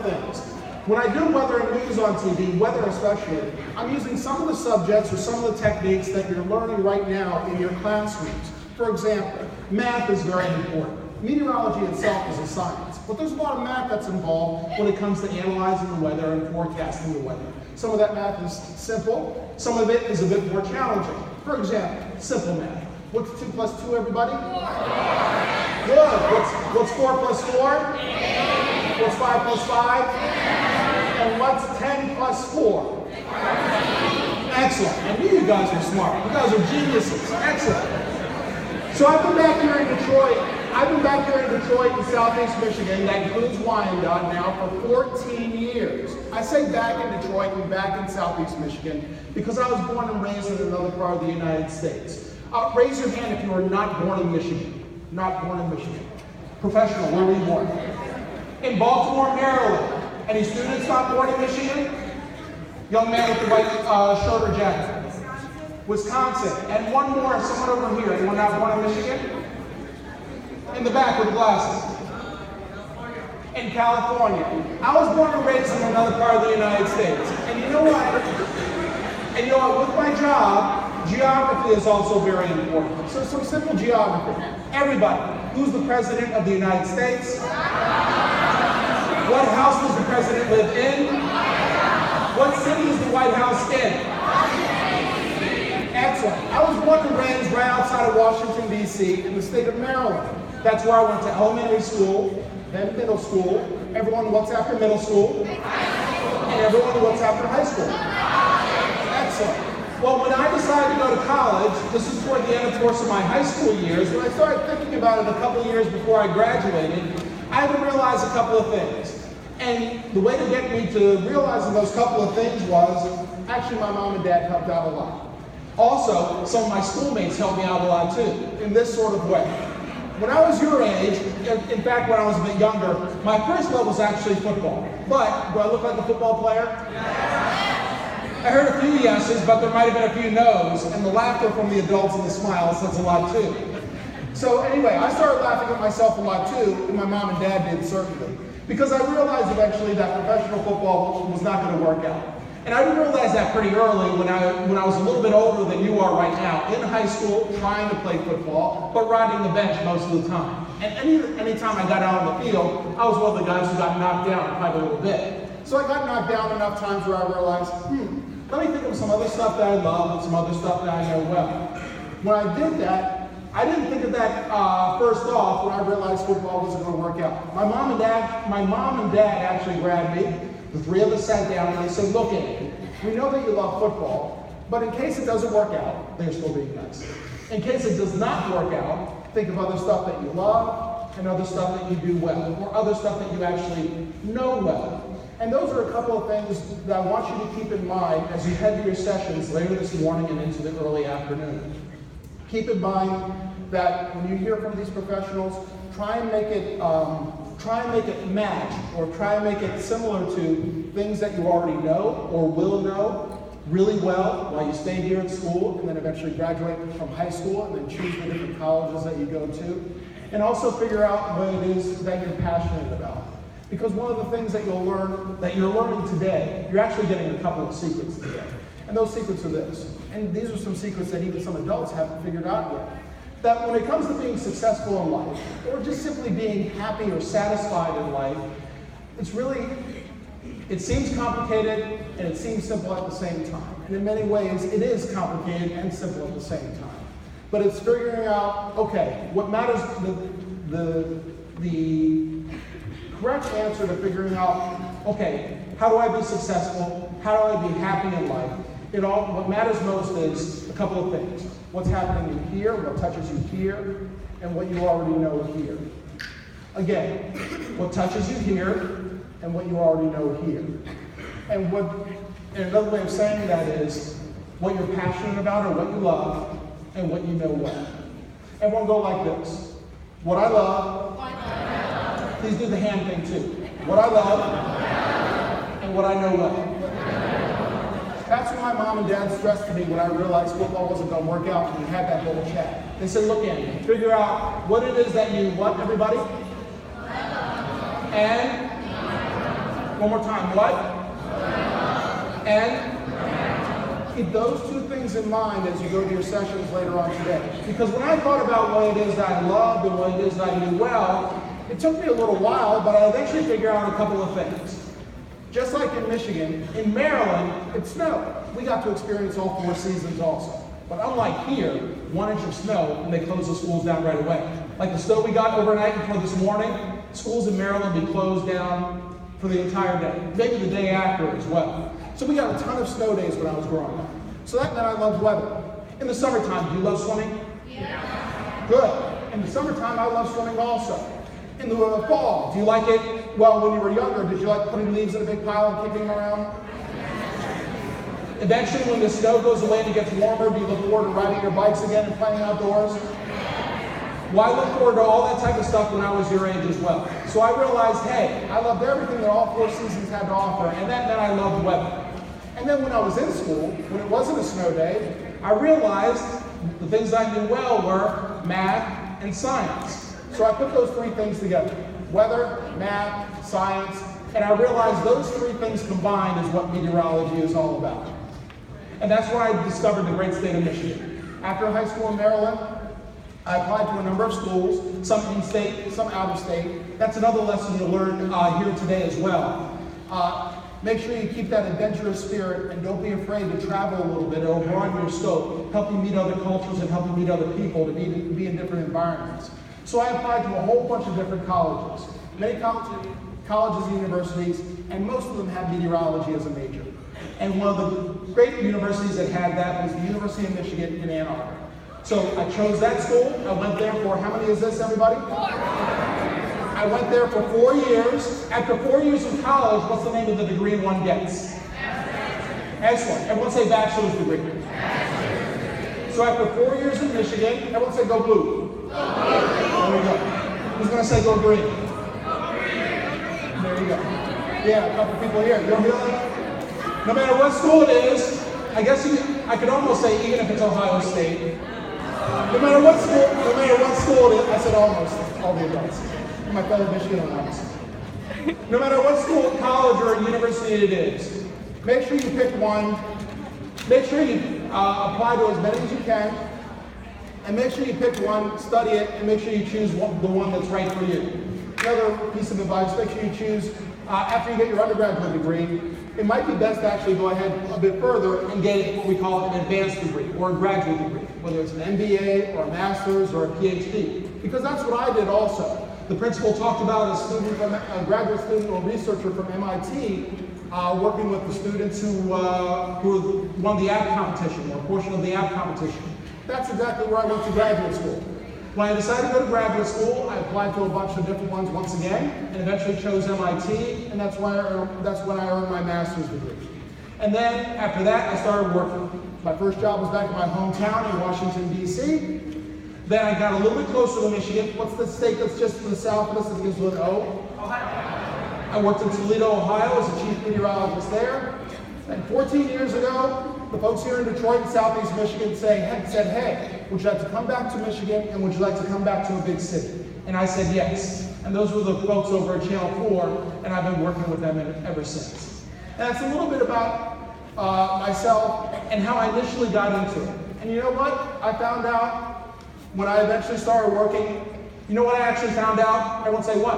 things. When I do weather and news on TV, weather especially, I'm using some of the subjects or some of the techniques that you're learning right now in your classrooms. For example, math is very important. Meteorology itself is a science, but there's a lot of math that's involved when it comes to analyzing the weather and forecasting the weather. Some of that math is simple, some of it is a bit more challenging. For example, simple math. What's 2 plus 2, everybody? 4. Good. What's 4 plus 4? 8. What's 5 plus 5? 10. And what's 10 plus 4? 14. Excellent. I knew you guys were smart. You guys are geniuses. Excellent. So I've been back here in Detroit in Southeast Michigan, that includes Wyandotte now, for 14 years. I say back in Detroit and back in Southeast Michigan because I was born and raised in another part of the United States. Raise your hand if you were not born in Michigan. Not born in Michigan. Professional, where were you born? In Baltimore, Maryland. Any students not born in Michigan? Young man with the white shirt or jacket. Wisconsin. And one more, someone over here. Anyone not born in Michigan? In the back with the glasses. In California. I was born and raised in another part of the United States. And you know what? With my job, geography is also very important. So some simple geography. Everybody, who's the President of the United States? What house does the President live in? What city is the White House in? Excellent. I was born and raised right outside of Washington, D.C. in the state of Maryland. That's where I went to elementary school, then middle school. Everyone, what's after middle school? And everyone, what's after high school? Excellent. Well, when I decided to go to college, this is toward the end, of course, of my high school years, when I started thinking about it a couple of years before I graduated, I had to realize a couple of things. And the way to get me to realizing those couple of things was, actually my mom and dad helped out a lot. Also, some of my schoolmates helped me out a lot too, in this sort of way. When I was your age, in fact when I was a bit younger, my first love was actually football. But, do I look like a football player? Yes. I heard a few yeses, but there might have been a few no's, and the laughter from the adults and the smiles says a lot too. So anyway, I started laughing at myself a lot too, and my mom and dad did certainly. Because I realized eventually that professional football was not going to work out. And I didn't realize that pretty early when I was a little bit older than you are right now, in high school, trying to play football, but riding the bench most of the time. And any time I got out on the field, I was one of the guys who got knocked down quite a little bit. So I got knocked down enough times where I realized, let me think of some other stuff that I love and some other stuff that I know well. When I did that, I didn't think of that first off when I realized football wasn't going to work out. My mom and dad actually grabbed me. The three of us sat down and they said, look, Andy, we know that you love football, but in case it doesn't work out, they're still being nice. In case it does not work out, think of other stuff that you love and other stuff that you do well, or other stuff that you actually know well. And those are a couple of things that I want you to keep in mind as you head to your sessions later this morning and into the early afternoon. Keep in mind that when you hear from these professionals, try and make it match, or try and make it similar to things that you already know or will know really well while you stay here at school and then eventually graduate from high school and then choose the different colleges that you go to. And also figure out what it is that you're passionate about. Because one of the things that you're learning today, you're actually getting a couple of secrets today. And those secrets are this. And these are some secrets that even some adults haven't figured out yet. That when it comes to being successful in life, or just simply being happy or satisfied in life, it seems complicated and it seems simple at the same time. And in many ways, it is complicated and simple at the same time. But it's figuring out, okay, what matters, the correct answer to figuring out, okay, how do I be successful? How do I be happy in life? What matters most is a couple of things. What's happening in here, what touches you here, and what you already know here. Again, what touches you here, and what you already know here. And another way of saying that is what you're passionate about or what you love, and what you know well. Everyone go like this. What I love, please do the hand thing too. What I love, and what I know well. That's what my mom and dad stressed to me when I realized football wasn't going to work out and we had that little chat. They said, look, Andy, figure out what it is that you, what, everybody? And One more time, what? And keep those two things in mind as you go to your sessions later on today. Because when I thought about what it is that I loved and what it is that I knew well, it took me a little while, but I eventually figured out a couple of things. Just like in Michigan, in Maryland, it snowed. We got to experience all 4 seasons also. But unlike here, 1 inch of snow and they close the schools down right away. Like the snow we got overnight until this morning, schools in Maryland be closed down for the entire day, maybe the day after as well. So we got a ton of snow days when I was growing up. So that meant I loved weather. In the summertime, do you love swimming? Yeah. Good. In the summertime, I love swimming also. In the fall, do you like it? Well, when you were younger, did you like putting leaves in a big pile and kicking them around? Eventually, when the snow goes away and it gets warmer, do you look forward to riding your bikes again and playing outdoors? Well, I looked forward to all that type of stuff when I was your age as well. So I realized, hey, I loved everything that all 4 seasons had to offer, and that meant I loved weather. And then when I was in school, when it wasn't a snow day, I realized the things I knew well were math and science. So I put those 3 things together: weather, math, science, and I realized those 3 things combined is what meteorology is all about. And that's where I discovered the great state of Michigan. After high school in Maryland, I applied to a number of schools, some in-state, some out-of-state. That's another lesson you'll learn here today as well. Make sure you keep that adventurous spirit and don't be afraid to travel a little bit. It'll broaden your scope, help you meet other cultures and help you meet other people, to be in different environments. So I applied to a whole bunch of different colleges, many colleges and universities, and most of them had meteorology as a major. And one of the great universities that had that was the University of Michigan in Ann Arbor. So I chose that school. I went there for, how many is this, everybody? 4. I went there for 4 years. After 4 years of college, what's the name of the degree one gets? Excellent. Everyone say bachelor's degree. So after 4 years in Michigan, everyone say go blue. There we go. Who's going to say go green? There you go. Yeah, a couple people here. You're really, no matter what school it is, I guess I could almost say even if it's Ohio State. No matter what school it is, I said almost, all the adults. My fellow Michiganders. No matter what school, college, or university it is, make sure you pick one. Make sure you apply to as many as you can. And make sure you pick one, study it, and make sure you choose the one that's right for you. Another piece of advice, make sure you choose, after you get your undergraduate degree, it might be best to actually go ahead a bit further and get what we call an advanced degree or a graduate degree, whether it's an MBA or a master's or a PhD, because that's what I did also. The principal talked about a graduate student or researcher from MIT working with the students who won the app competition or a portion of the app competition. That's exactly where I went to graduate school. When I decided to go to graduate school, I applied to a bunch of different ones once again, and eventually chose MIT, and that's when I earned my master's degree. And then after that, I started working. My first job was back in my hometown in Washington, D.C. Then I got a little bit closer to Michigan. What's the state that's just to the south of us that begins with an O? Ohio. I worked in Toledo, Ohio as a chief meteorologist there. And 14 years ago, the folks here in Detroit and Southeast Michigan said, hey, would you like to come back to Michigan and would you like to come back to a big city? And I said yes. And those were the folks over at Channel 4, and I've been working with them ever since. And that's a little bit about myself and how I initially got into it. And you know what? I found out when I eventually started working, you know what I actually found out? Everyone say what?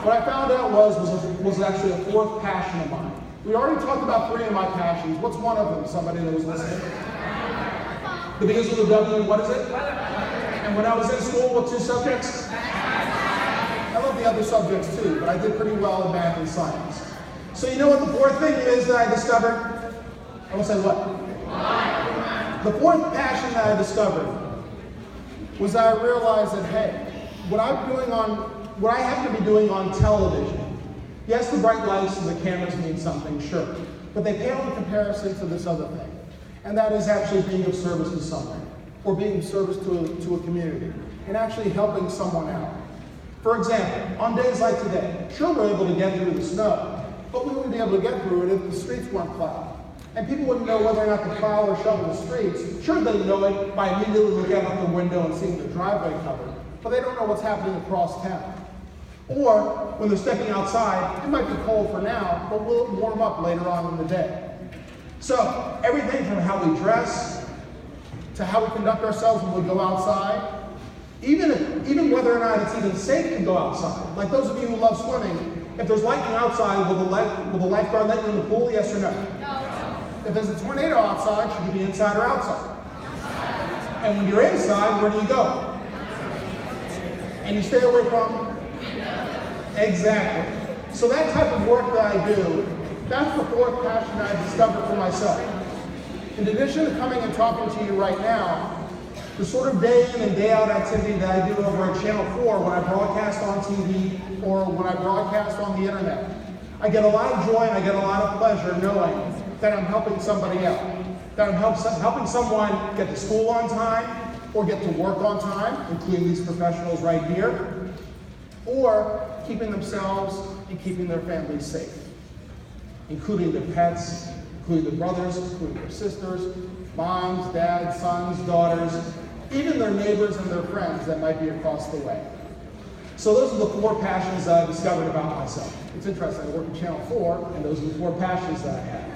What I found out was actually a 4th passion of mine. We already talked about 3 of my passions. What's one of them, somebody that was listening? The begins with a W, and what is it? And when I was in school, what 2 subjects? I love the other subjects too, but I did pretty well in math and science. So you know what the 4th thing is that I discovered? I will say what? The 4th passion that I discovered was that I realized that, hey, what I happen to be doing on television, yes, the bright lights and the cameras mean something, sure, but they pale in comparison to this other thing, and that is actually being of service to someone, or being of service to a community, and actually helping someone out. For example, on days like today, sure we're able to get through the snow, but we wouldn't be able to get through it if the streets weren't plowed. And people wouldn't know whether or not to plow or shovel the streets. Sure, they know it by immediately looking out the window and seeing the driveway covered, but they don't know what's happening across town. Or when they're stepping outside, it might be cold for now, but will warm up later on in the day. So everything from how we dress, to how we conduct ourselves when we go outside, even whether or not it's even safe to go outside. Like those of you who love swimming, if there's lightning outside, will the lifeguard let you in the pool, yes or no? No. If there's a tornado outside, should you be inside or outside? And when you're inside, where do you go? And you stay away from? Exactly. So that type of work that I do, that's the fourth passion I've discovered for myself. In addition to coming and talking to you right now, the sort of day in and day out activity that I do over at Channel 4 when I broadcast on TV or when I broadcast on the internet, I get a lot of joy and I get a lot of pleasure knowing that I'm helping somebody out, that I'm helping someone get to school on time or get to work on time, including these professionals right here, or keeping themselves and keeping their families safe, including their pets, including their brothers, including their sisters, moms, dads, sons, daughters, even their neighbors and their friends that might be across the way. So those are the four passions that I've discovered about myself. It's interesting, I work at Channel 4, and those are the four passions that I have.